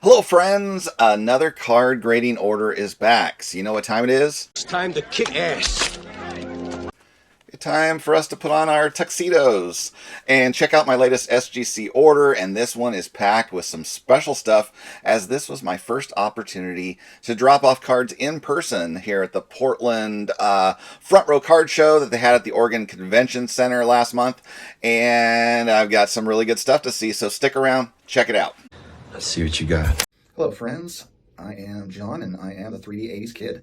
Hello friends, another card grading order is back. So you know what time it is? It's time to kick ass. Time for us to put on our tuxedos and check out my latest SGC order, and this one is packed with some special stuff as this was my first opportunity to drop off cards in person here at the Portland Front Row Card Show that they had at the Oregon Convention Center last month, and I've got some really good stuff to see, so stick around, check it out. Let's see what you got. Hello friends, I am John and I am the 3D 80s kid.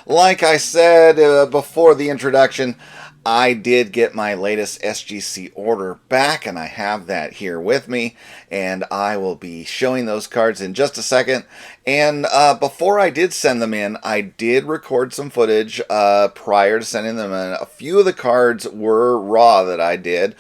Like I said before the introduction, I did get my latest SGC order back, and I have that here with me, and I will be showing those cards in just a second. And before I did send them in, I did record some footage prior to sending them in. A few of the cards were raw that I did.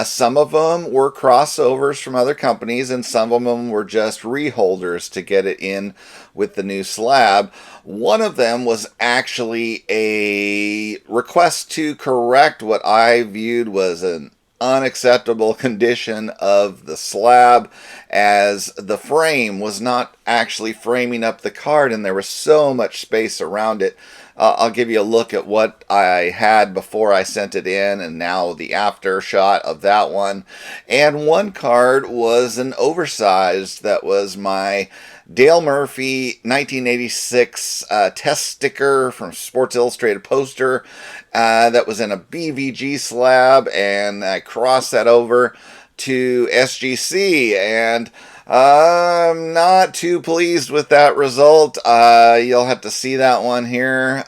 Some of them were crossovers from other companies, and some of them were just reholders to get it in with the new slab. One of them was actually a request to correct what I viewed was an unacceptable condition of the slab, as the frame was not actually framing up the card and there was so much space around it. I'll give you a look at what I had before I sent it in and now the after shot of that one. And one card was an oversized that was my Dale Murphy 1986 test sticker from Sports Illustrated poster that was in a BVG slab, and I crossed that over to SGC, and I'm not too pleased with that result. You'll have to see that one here.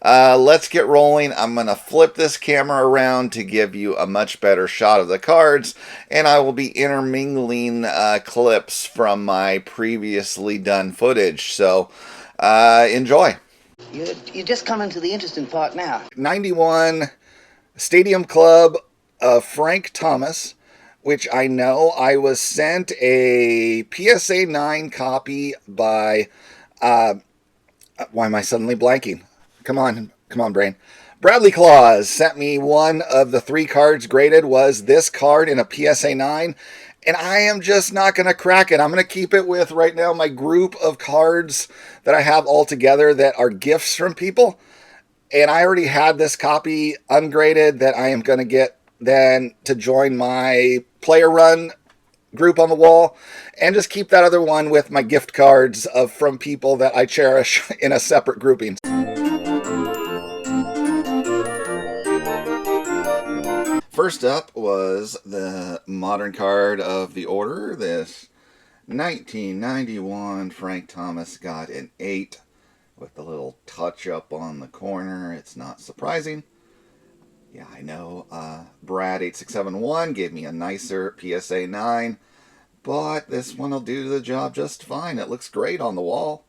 Let's get rolling. I'm going to flip this camera around to give you a much better shot of the cards, and I will be intermingling clips from my previously done footage. So enjoy. You're just coming to the interesting part now. 91 Stadium Club of Frank Thomas, which I know I was sent a PSA 9 copy by, why am I suddenly blanking? Come on, brain. Bradley Claus sent me one of the 3 cards graded was this card in a PSA 9, and I am just not going to crack it. I'm going to keep it with right now my group of cards that I have all together that are gifts from people, and I already had this copy ungraded that I am going to get then to join my player run group on the wall, and just keep that other one with my gift cards from people that I cherish in a separate grouping. First up was the modern card of the order. This 1991 Frank Thomas got an 8 with the little touch up on the corner. It's not surprising. Yeah, I know. Brad 8671 gave me a nicer PSA 9, but this one will do the job just fine. It looks great on the wall.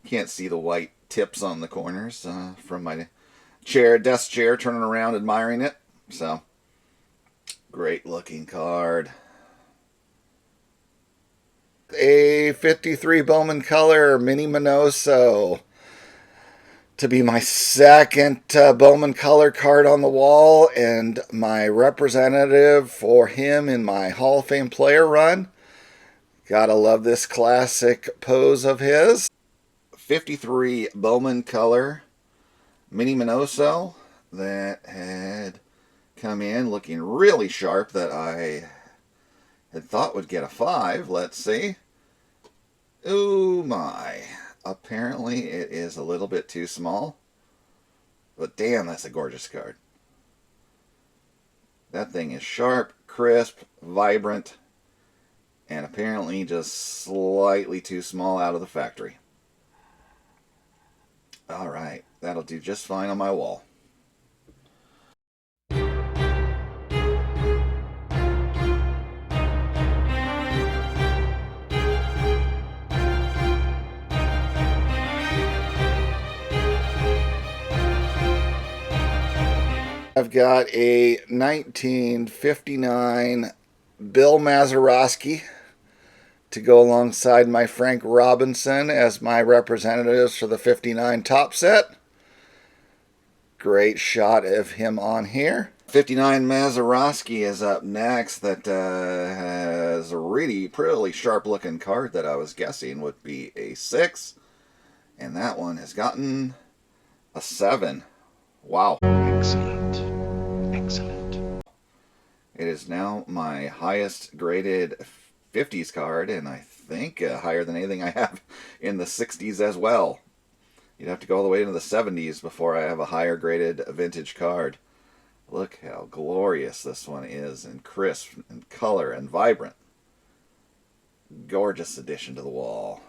Can't see the white tips on the corners from my desk chair, turning around admiring it. So, great looking card. A 53 Bowman color Mini Minoso to be my second Bowman color card on the wall, and my representative for him in my Hall of Fame player run. Gotta love this classic pose of his. 53 Bowman color Mini Minoso that had come in looking really sharp, that I had thought would get a 5. Let's see. Oh my. Apparently it is a little bit too small. But damn, that's a gorgeous card. That thing is sharp, crisp, vibrant, and apparently just slightly too small out of the factory. Alright, that'll do just fine on my wall. I've got a 1959 Bill Mazeroski to go alongside my Frank Robinson as my representatives for the 59 top set. Great shot of him on here. 59 Mazeroski is up next. That has a really pretty sharp looking card that I was guessing would be a 6. And that one has gotten a 7. Wow. Excellent. Excellent. It is now my highest graded 50s card, and I think higher than anything I have in the 60s as well. You'd have to go all the way into the 70s before I have a higher graded vintage card. Look how glorious this one is, and crisp, and color, and vibrant. Gorgeous addition to the wall.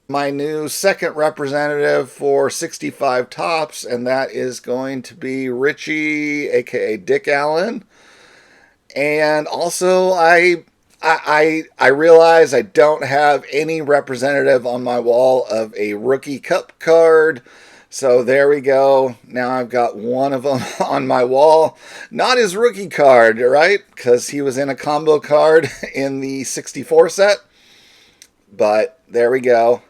My new second representative for 65 tops, and that is going to be Richie, aka Dick Allen. And also, I realize I don't have any representative on my wall of a Rookie Cup card. So there we go. Now I've got one of them on my wall. Not his rookie card, right? Because he was in a combo card in the 64 set. But there we go.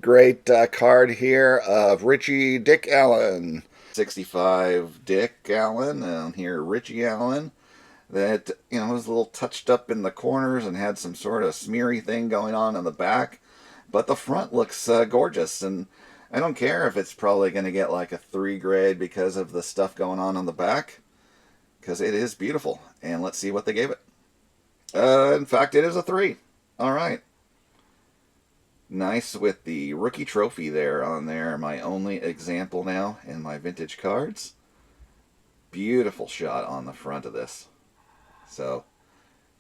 Great card here of Richie Dick Allen. 65 Dick Allen, and here Richie Allen. That, you know, was a little touched up in the corners and had some sort of smeary thing going on the back. But the front looks gorgeous, and I don't care if it's probably going to get like a 3 grade because of the stuff going on the back, because it is beautiful. And let's see what they gave it. In fact, it is a 3. All right. Nice with the rookie trophy there on there. My only example now in my vintage cards. Beautiful shot on the front of this. So,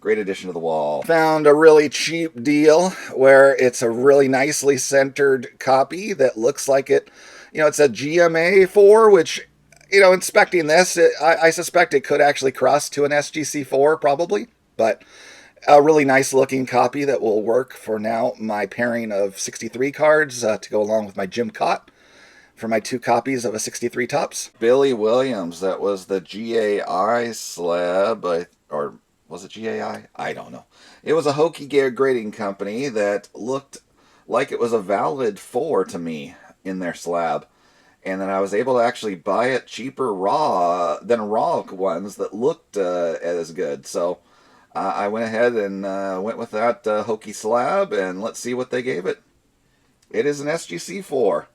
great addition to the wall. Found a really cheap deal where it's a really nicely centered copy that looks like it, you know, it's a GMA4, which, you know, inspecting this, I suspect it could actually cross to an SGC4 probably, but a really nice looking copy that will work for now my pairing of 63 cards to go along with my Jim Cott for my 2 copies of a 63 tops. Billy Williams, that was the GAI slab, or was it GAI? I don't know. It was a hokey grading company that looked like it was a valid 4 to me in their slab. And then I was able to actually buy it cheaper than raw ones that looked as good. So I went ahead and went with that hokey slab, and let's see what they gave it. It is an SGC4.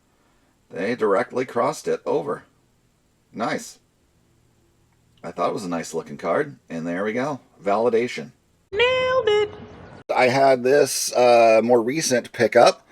They directly crossed it over. Nice. I thought it was a nice looking card, and there we go. Validation. Nailed it! I had this more recent pickup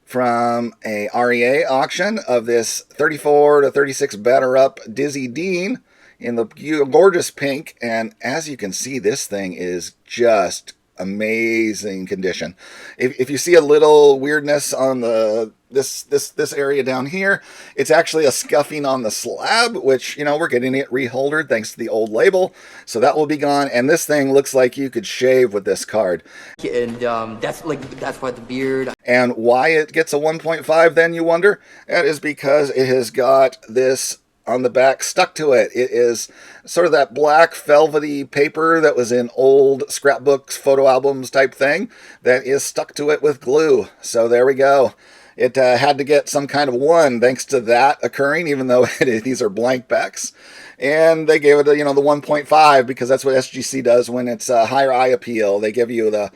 from a REA auction of this 34 to 36 batter up Dizzy Dean in the gorgeous pink, and as you can see, this thing is just amazing condition. If you see a little weirdness on the this area down here, it's actually a scuffing on the slab, which, you know, we're getting it reholdered thanks to the old label, so that will be gone. And this thing looks like you could shave with this card. And that's why the beard. And why it gets a 1.5 then, you wonder? That is because it has got this on the back stuck to it. It is sort of that black velvety paper that was in old scrapbooks, photo albums type thing that is stuck to it with glue. So there we go. It had to get some kind of 1 thanks to that occurring, even though these are blank backs. And they gave it, you know, the 1.5 because that's what SGC does when it's a higher eye appeal. They give you the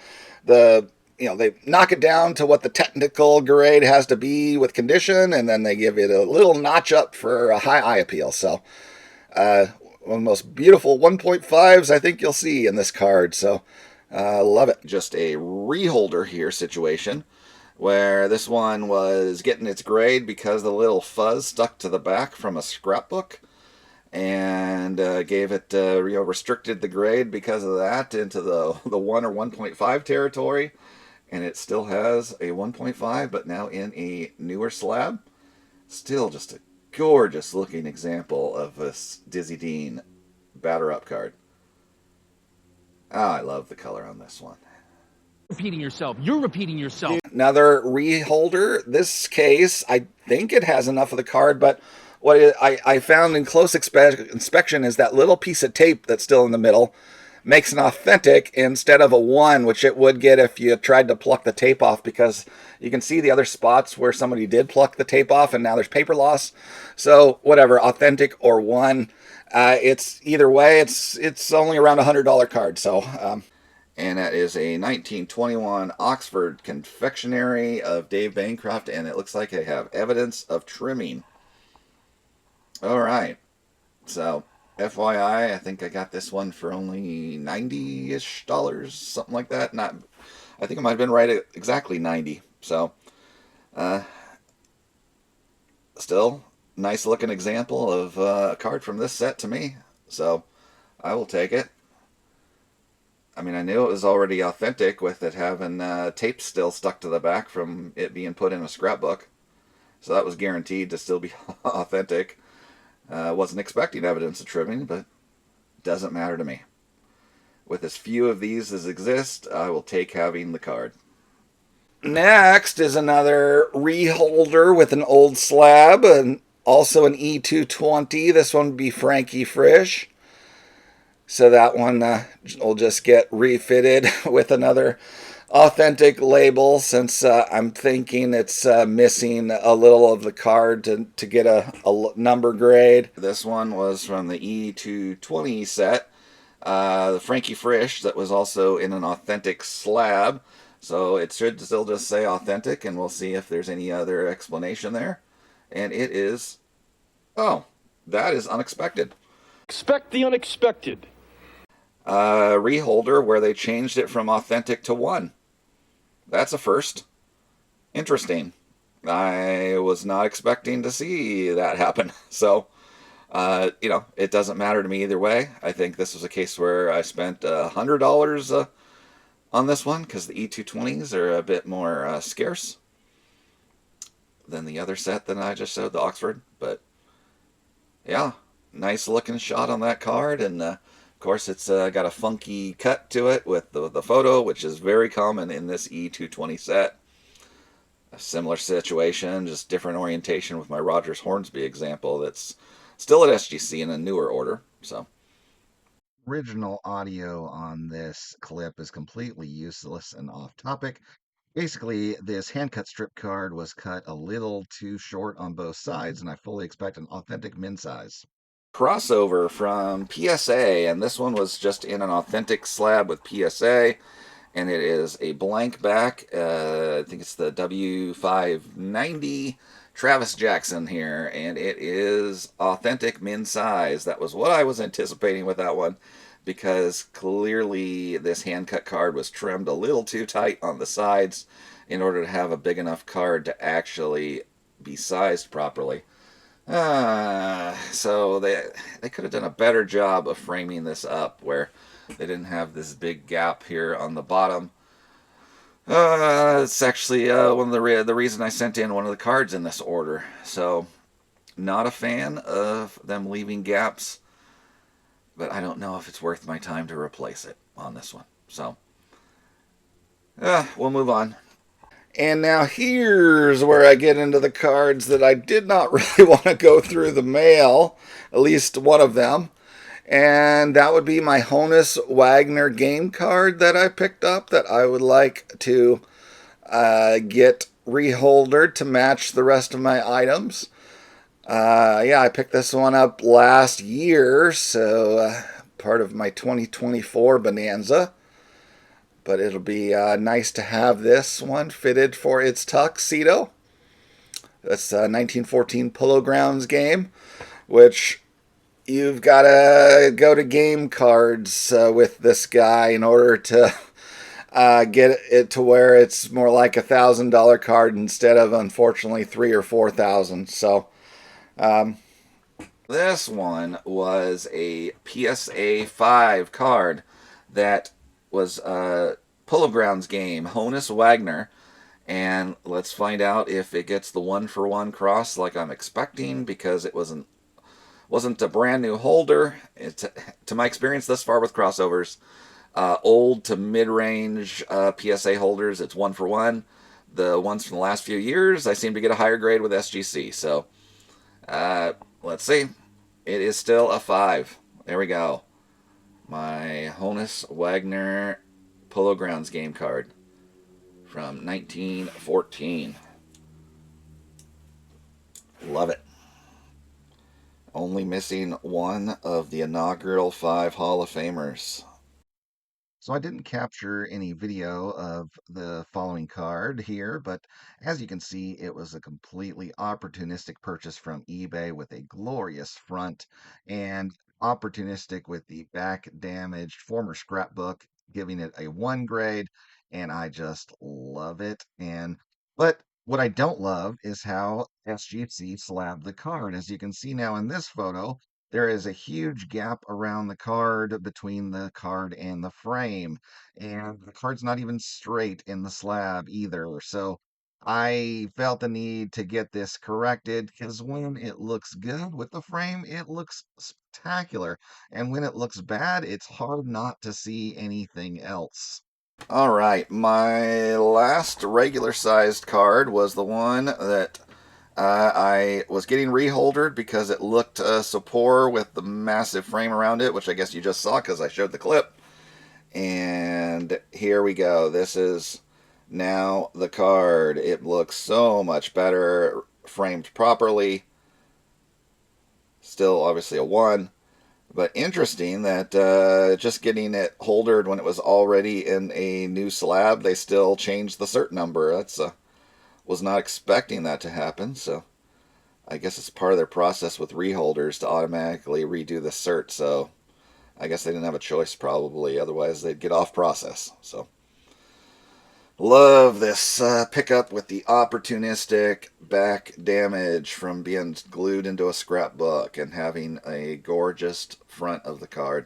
you know, they knock it down to what the technical grade has to be with condition, and then they give it a little notch up for a high eye appeal. So, one of the most beautiful 1.5s I think you'll see in this card. So, love it. Just a reholder here situation, where this one was getting its grade because the little fuzz stuck to the back from a scrapbook, and gave it, restricted the grade because of that into the 1 or 1.5 territory. And it still has a 1.5, but now in a newer slab. Still just a gorgeous looking example of this Dizzy Dean batter up card. I love the color on this one. Repeating yourself. You're repeating yourself. Another reholder. This case, I think it has enough of the card, but what I found in close inspection is that little piece of tape that's still in the middle makes an authentic instead of a 1, which it would get if you tried to pluck the tape off, because you can see the other spots where somebody did pluck the tape off and now there's paper loss. So whatever, authentic or 1, it's either way, it's only around $100 card. So and that is a 1921 Oxford confectionary of Dave Bancroft, and it looks like they have evidence of trimming. All right, so FYI, I think I got this one for only $90-ish, something like that. Not, I think it might have been right at exactly 90. So, still, nice looking example of a card from this set to me. So, I will take it. I mean, I knew it was already authentic with it having tape still stuck to the back from it being put in a scrapbook. So that was guaranteed to still be authentic. Wasn't expecting evidence of trimming, but doesn't matter to me. With as few of these as exist, I will take having the card. Next is another reholder with an old slab, and also an E220. This one would be Frankie Frisch. So that one will just get refitted with another authentic label, since I'm thinking it's missing a little of the card to get a number grade. This one was from the E220 set, the Frankie Frisch, that was also in an authentic slab. So it should still just say authentic, and we'll see if there's any other explanation there. And it is, oh, that is unexpected. Expect the unexpected. Reholder where they changed it from authentic to 1. That's a first. Interesting. I was not expecting to see that happen. So, it doesn't matter to me either way. I think this was a case where I spent $100 on this one, because the E220s are a bit more scarce than the other set that I just showed, the Oxford. But, yeah, nice looking shot on that card, and of course, it's got a funky cut to it with the photo, which is very common in this E220 set. A similar situation, just different orientation with my Rogers Hornsby example that's still at SGC in a newer order. So, original audio on this clip is completely useless and off topic. Basically, this hand-cut strip card was cut a little too short on both sides, and I fully expect an authentic min size. Crossover from PSA, and this one was just in an authentic slab with PSA, and it is a blank back. I think it's the W590 Travis Jackson here, and it is authentic min size. That was what I was anticipating with that one, because clearly this hand cut card was trimmed a little too tight on the sides in order to have a big enough card to actually be sized properly. So they could have done a better job of framing this up, where they didn't have this big gap here on the bottom. It's actually one of the reason I sent in one of the cards in this order. So, not a fan of them leaving gaps, but I don't know if it's worth my time to replace it on this one. So, we'll move on. And now here's where I get into the cards that I did not really want to go through the mail, at least one of them. And that would be my Honus Wagner game card that I picked up that I would like to get reholdered to match the rest of my items. I picked this one up last year, so part of my 2024 bonanza. But it'll be nice to have this one fitted for its tuxedo. That's a 1914 Polo Grounds game, which you've got to go to game cards with this guy in order to get it to where it's more like $1,000 card instead of, unfortunately, $3,000 or $4,000. So this one was a PSA 5 card that was a Polo Grounds game, Honus Wagner, and let's find out if it gets the 1-for-1 cross like I'm expecting, because it wasn't a brand new holder. To my experience thus far with crossovers, old to mid-range PSA holders, it's 1-for-1. The ones from the last few years, I seem to get a higher grade with SGC. So let's see. It is still a 5. There we go. My Honus Wagner Polo Grounds game card from 1914. Love it. Only missing one of the inaugural 5 Hall of Famers. So I didn't capture any video of the following card here, but as you can see, it was a completely opportunistic purchase from eBay with a glorious front and opportunistic with the back damaged former scrapbook, giving it a 1 grade, and I just love it. But what I don't love is how SGC slabbed the card. As you can see now in this photo, there is a huge gap around the card between the card and the frame, and the card's not even straight in the slab either. So I felt the need to get this corrected because when it looks good with the frame, it looks spectacular. And when it looks bad, it's hard not to see anything else. All right, my last regular sized card was the one that I was getting reholdered because it looked so poor with the massive frame around it, which I guess you just saw because I showed the clip. And here we go. This is now the card. It looks so much better, framed properly. Still obviously a 1. But interesting that just getting it holdered when it was already in a new slab, they still changed the cert number. That's was not expecting that to happen, so I guess it's part of their process with reholders to automatically redo the cert, so I guess they didn't have a choice probably, otherwise they'd get off process. So love this pickup with the opportunistic back damage from being glued into a scrapbook and having a gorgeous front of the card.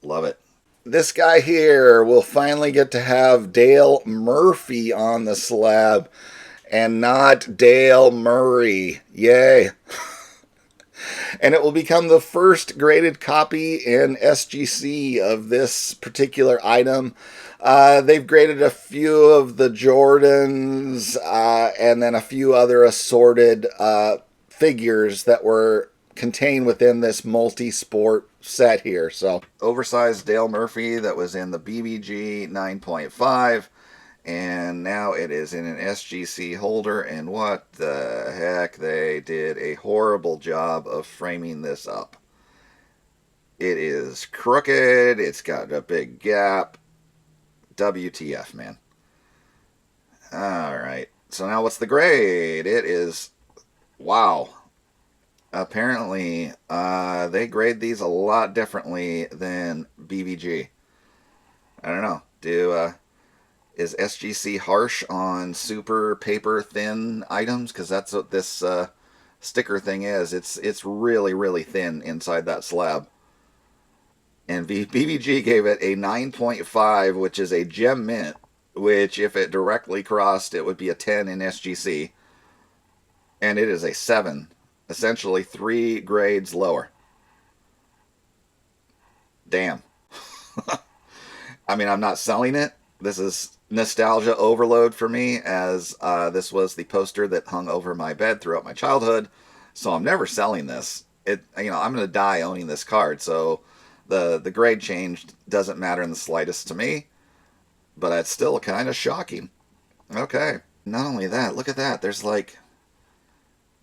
Love it. This guy here will finally get to have Dale Murphy on the slab and not Dale Murray. Yay. And it will become the first graded copy in SGC of this particular item. They've graded a few of the Jordans and then a few other assorted figures that were contained within this multi-sport set here. So, oversized Dale Murphy that was in the BBG 9.5. And now it is in an SGC holder, and what the heck, they did a horrible job of framing this up. It is crooked, it's got a big gap. WTF, man. Alright, so now what's the grade? It is, wow. Apparently, they grade these a lot differently than BBG. I don't know, is SGC harsh on super paper thin items? Because that's what this sticker thing is. It's really, really thin inside that slab. And BBG gave it a 9.5, which is a gem mint, which if it directly crossed, it would be a 10 in SGC. And it is a 7, essentially 3 grades lower. Damn. I mean, I'm not selling it. This is nostalgia overload for me, as this was the poster that hung over my bed throughout my childhood. So I'm never selling this. I'm going to die owning this card. So the grade change doesn't matter in the slightest to me, but it's still kind of shocking. Okay. Not only that, look at that. There's like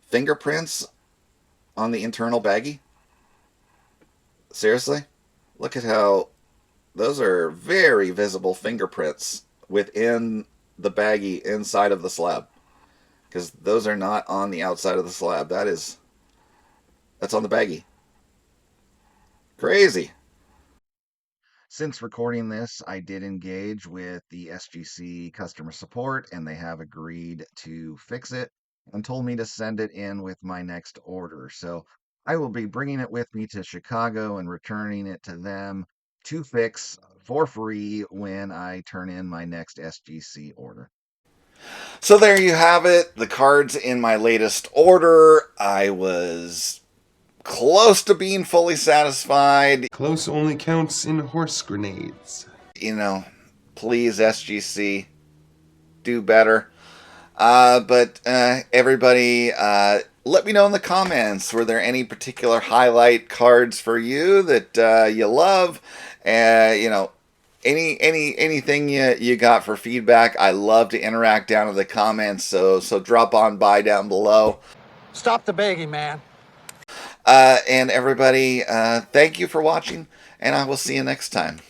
fingerprints on the internal baggie. Seriously? Look at how those are very visible fingerprints within the baggie inside of the slab, because those are not on the outside of the slab. That's on the baggie. Crazy. Since recording this, I did engage with the SGC customer support, and they have agreed to fix it and told me to send it in with my next order. So I will be bringing it with me to Chicago and returning it to them to fix for free when I turn in my next SGC order. So there you have it. The cards in my latest order. I was close to being fully satisfied. Close only counts in horse grenades. Please, SGC, do better. But everybody, let me know in the comments, were there any particular highlight cards for you that you love? You know, anything you got for feedback. I love to interact down in the comments, so drop on by down below. Stop the begging, man. And everybody, thank you for watching, and I will see you next time.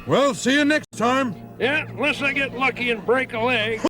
Well, see you next time. Yeah, unless I get lucky and break a leg.